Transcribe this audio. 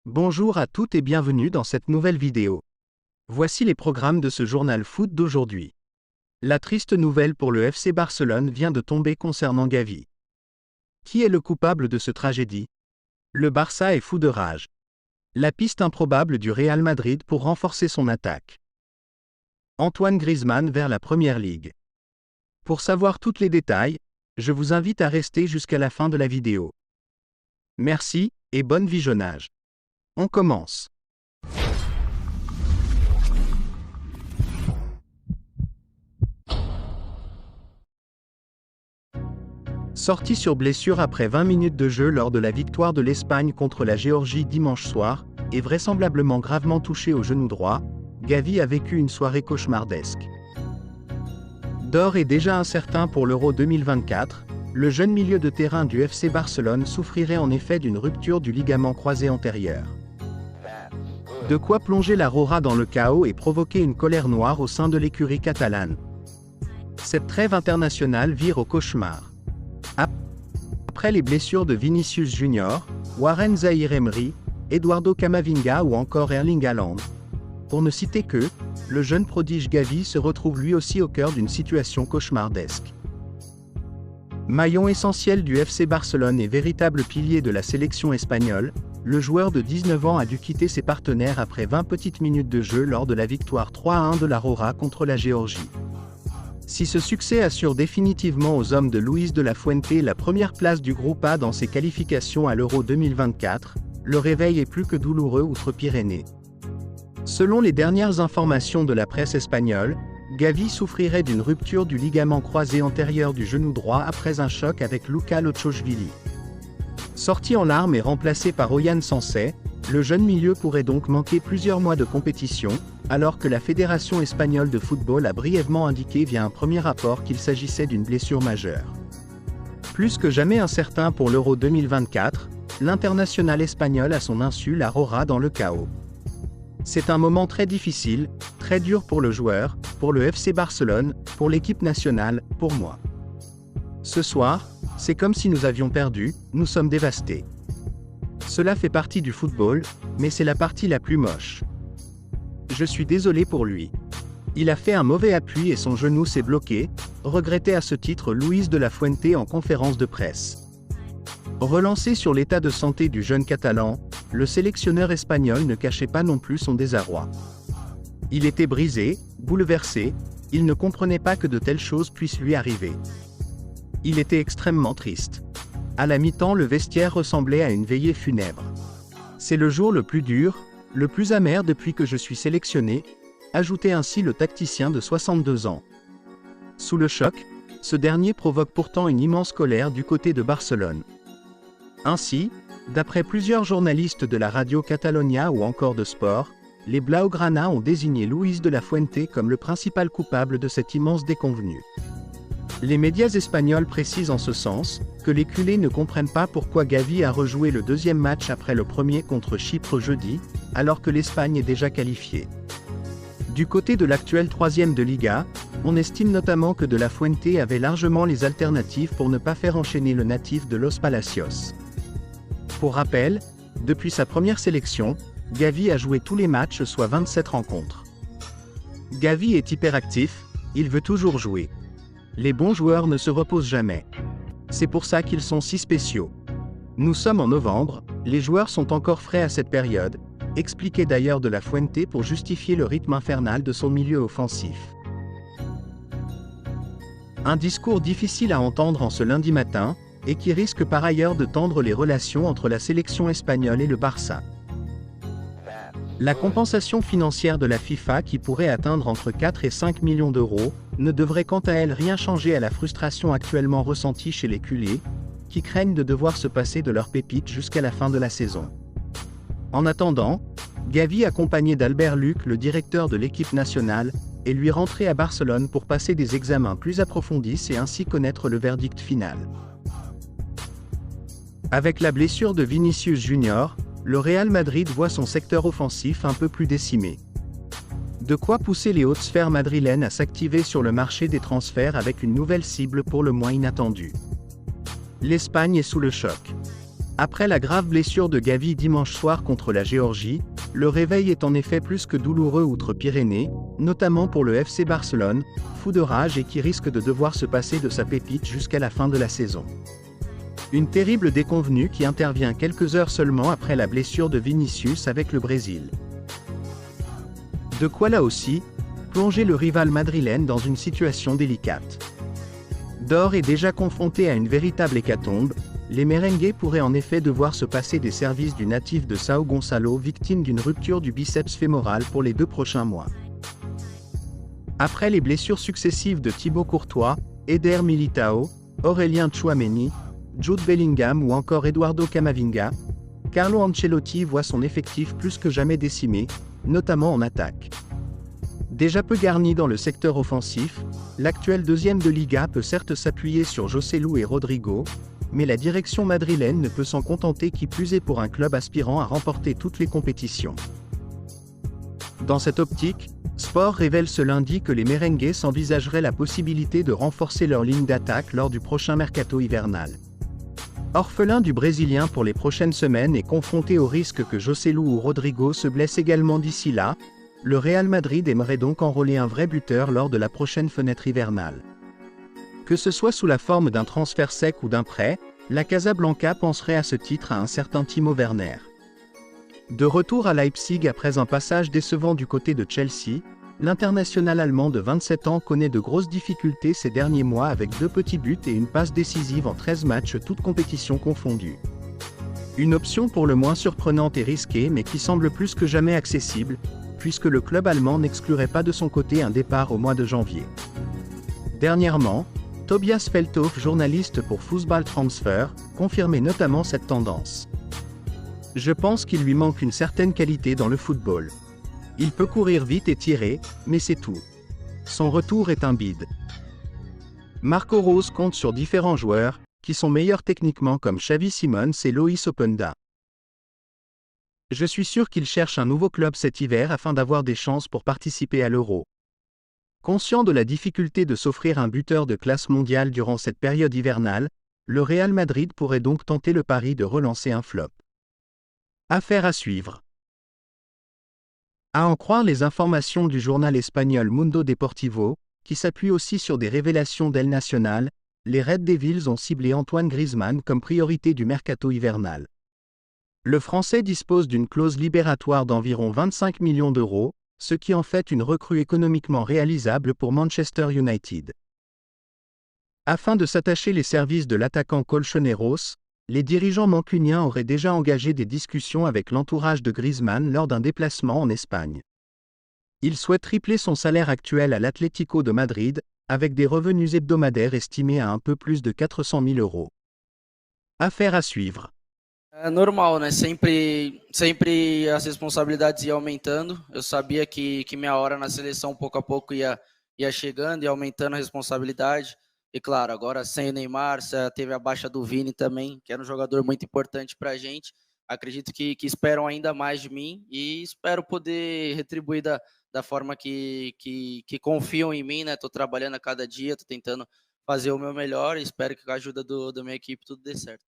Bonjour à toutes et bienvenue dans cette nouvelle vidéo. Voici les programmes de ce journal foot d'aujourd'hui. La triste nouvelle pour le FC Barcelone vient de tomber concernant Gavi. Qui est le coupable de ce tragédie? Le Barça est fou de rage. La piste improbable du Real Madrid pour renforcer son attaque. Antoine Griezmann vers la Première Ligue. Pour savoir tous les détails, je vous invite à rester jusqu'à la fin de la vidéo. Merci, et bon visionnage. On commence. Sorti sur blessure après 20 minutes de jeu lors de la victoire de l'Espagne contre la Géorgie dimanche soir, et vraisemblablement gravement touché au genou droit, Gavi a vécu une soirée cauchemardesque. D'or est déjà incertain pour l'Euro 2024, le jeune milieu de terrain du FC Barcelone souffrirait en effet d'une rupture du ligament croisé antérieur. De quoi plonger la Roja dans le chaos et provoquer une colère noire au sein de l'écurie catalane. Cette trêve internationale vire au cauchemar. Après les blessures de Vinicius Junior, Warren Zaïre-Emery, Eduardo Camavinga ou encore Erling Haaland, pour ne citer que, le jeune prodige Gavi se retrouve lui aussi au cœur d'une situation cauchemardesque. Maillon essentiel du FC Barcelone et véritable pilier de la sélection espagnole, le joueur de 19 ans a dû quitter ses partenaires après 20 petites minutes de jeu lors de la victoire 3-1 de la Roja contre la Géorgie. Si ce succès assure définitivement aux hommes de Luis de la Fuente la première place du groupe A dans ses qualifications à l'Euro 2024, le réveil est plus que douloureux outre-Pyrénées. Selon les dernières informations de la presse espagnole, Gavi souffrirait d'une rupture du ligament croisé antérieur du genou droit après un choc avec Luka Lochoshvili. Sorti en larmes et remplacé par Oyan Sancet, le jeune milieu pourrait donc manquer plusieurs mois de compétition, alors que la Fédération espagnole de football a brièvement indiqué via un premier rapport qu'il s'agissait d'une blessure majeure. Plus que jamais incertain pour l'Euro 2024, l'international espagnol à son insu la Roja dans le chaos. C'est un moment très difficile, très dur pour le joueur, pour le FC Barcelone, pour l'équipe nationale, pour moi. Ce soir, c'est comme si nous avions perdu, nous sommes dévastés. Cela fait partie du football, mais c'est la partie la plus moche. Je suis désolé pour lui. Il a fait un mauvais appui et son genou s'est bloqué, regrettait à ce titre Luis de la Fuente en conférence de presse. Relancé sur l'état de santé du jeune Catalan, le sélectionneur espagnol ne cachait pas non plus son désarroi. Il était brisé, bouleversé, il ne comprenait pas que de telles choses puissent lui arriver. Il était extrêmement triste. À la mi-temps, le vestiaire ressemblait à une veillée funèbre. C'est le jour le plus dur, le plus amer depuis que je suis sélectionné, ajoutait ainsi le tacticien de 62 ans. Sous le choc, ce dernier provoque pourtant une immense colère du côté de Barcelone. Ainsi, d'après plusieurs journalistes de la radio Catalonia ou encore de Sport, les Blaugrana ont désigné Luis de la Fuente comme le principal coupable de cette immense déconvenue. Les médias espagnols précisent en ce sens que les culés ne comprennent pas pourquoi Gavi a rejoué le deuxième match après le premier contre Chypre jeudi, alors que l'Espagne est déjà qualifiée. Du côté de l'actuel troisième de Liga, on estime notamment que de la Fuente avait largement les alternatives pour ne pas faire enchaîner le natif de Los Palacios. Pour rappel, depuis sa première sélection, Gavi a joué tous les matchs soit 27 rencontres. Gavi est hyperactif, il veut toujours jouer. Les bons joueurs ne se reposent jamais. C'est pour ça qu'ils sont si spéciaux. Nous sommes en novembre, les joueurs sont encore frais à cette période, expliquait d'ailleurs de la Fuente pour justifier le rythme infernal de son milieu offensif. Un discours difficile à entendre en ce lundi matin, et qui risque par ailleurs de tendre les relations entre la sélection espagnole et le Barça. La compensation financière de la FIFA qui pourrait atteindre entre 4 et 5 millions d'euros, ne devrait quant à elle rien changer à la frustration actuellement ressentie chez les culés, qui craignent de devoir se passer de leurs pépites jusqu'à la fin de la saison. En attendant, Gavi accompagné d'Albert Luc, le directeur de l'équipe nationale, est lui rentré à Barcelone pour passer des examens plus approfondis et ainsi connaître le verdict final. Avec la blessure de Vinicius Junior, le Real Madrid voit son secteur offensif un peu plus décimé. De quoi pousser les hautes sphères madrilènes à s'activer sur le marché des transferts avec une nouvelle cible pour le moins inattendue. L'Espagne est sous le choc. Après la grave blessure de Gavi dimanche soir contre la Géorgie, le réveil est en effet plus que douloureux outre-Pyrénées, notamment pour le FC Barcelone, fou de rage et qui risque de devoir se passer de sa pépite jusqu'à la fin de la saison. Une terrible déconvenue qui intervient quelques heures seulement après la blessure de Vinicius avec le Brésil. De quoi là aussi, plonger le rival madrilène dans une situation délicate. Dor est déjà confronté à une véritable hécatombe. Les merengues pourraient en effet devoir se passer des services du natif de São Gonçalo victime d'une rupture du biceps fémoral pour les 2 prochains mois. Après les blessures successives de Thibaut Courtois, Eder Militão, Aurélien Tchouaméni, Jude Bellingham ou encore Eduardo Camavinga, Carlo Ancelotti voit son effectif plus que jamais décimé, notamment en attaque. Déjà peu garni dans le secteur offensif, l'actuel deuxième de Liga peut certes s'appuyer sur Joselu et Rodrigo, mais la direction madrilène ne peut s'en contenter qui plus est pour un club aspirant à remporter toutes les compétitions. Dans cette optique, Sport révèle ce lundi que les merengues s'envisageraient la possibilité de renforcer leur ligne d'attaque lors du prochain mercato hivernal. Orphelin du Brésilien pour les prochaines semaines et confronté au risque que Joselu ou Rodrigo se blessent également d'ici là, le Real Madrid aimerait donc enrôler un vrai buteur lors de la prochaine fenêtre hivernale. Que ce soit sous la forme d'un transfert sec ou d'un prêt, la Casablanca penserait à ce titre à un certain Timo Werner. De retour à Leipzig après un passage décevant du côté de Chelsea, l'international allemand de 27 ans connaît de grosses difficultés ces derniers mois avec 2 petits buts et une passe décisive en 13 matchs toutes compétitions confondues. Une option pour le moins surprenante et risquée mais qui semble plus que jamais accessible, puisque le club allemand n'exclurait pas de son côté un départ au mois de janvier. Dernièrement, Tobias Feldhoff, journaliste pour Football Transfer, confirmait notamment cette tendance. Je pense qu'il lui manque une certaine qualité dans le football. Il peut courir vite et tirer, mais c'est tout. Son retour est un bide. Marco Rose compte sur différents joueurs, qui sont meilleurs techniquement comme Xavi Simons et Loïs Openda. Je suis sûr qu'il cherche un nouveau club cet hiver afin d'avoir des chances pour participer à l'Euro. Conscient de la difficulté de s'offrir un buteur de classe mondiale durant cette période hivernale, le Real Madrid pourrait donc tenter le pari de relancer un flop. Affaire à suivre. À en croire les informations du journal espagnol Mundo Deportivo, qui s'appuie aussi sur des révélations d'El Nacional, les Red Devils ont ciblé Antoine Griezmann comme priorité du mercato hivernal. Le Français dispose d'une clause libératoire d'environ 25 millions d'euros, ce qui en fait une recrue économiquement réalisable pour Manchester United. Afin de s'attacher les services de l'attaquant Colchoneros, les dirigeants mancuniens auraient déjà engagé des discussions avec l'entourage de Griezmann lors d'un déplacement en Espagne. Il souhaite tripler son salaire actuel à l'Atlético de Madrid, avec des revenus hebdomadaires estimés à un peu plus de 400 000 euros. Affaire à suivre. É normal, né? Sempre as responsabilidades iam aumentando. Eu sabia que minha hora na seleção, pouco a pouco, ia chegando e aumentando a responsabilidade. E claro, agora sem o Neymar, teve a baixa do Vini também, que era um jogador muito importante para a gente. Acredito que esperam ainda mais de mim e espero poder retribuir da forma que confiam em mim, né? Estou trabalhando a cada dia, estou tentando fazer o meu melhor e espero que com a ajuda da minha equipe tudo dê certo.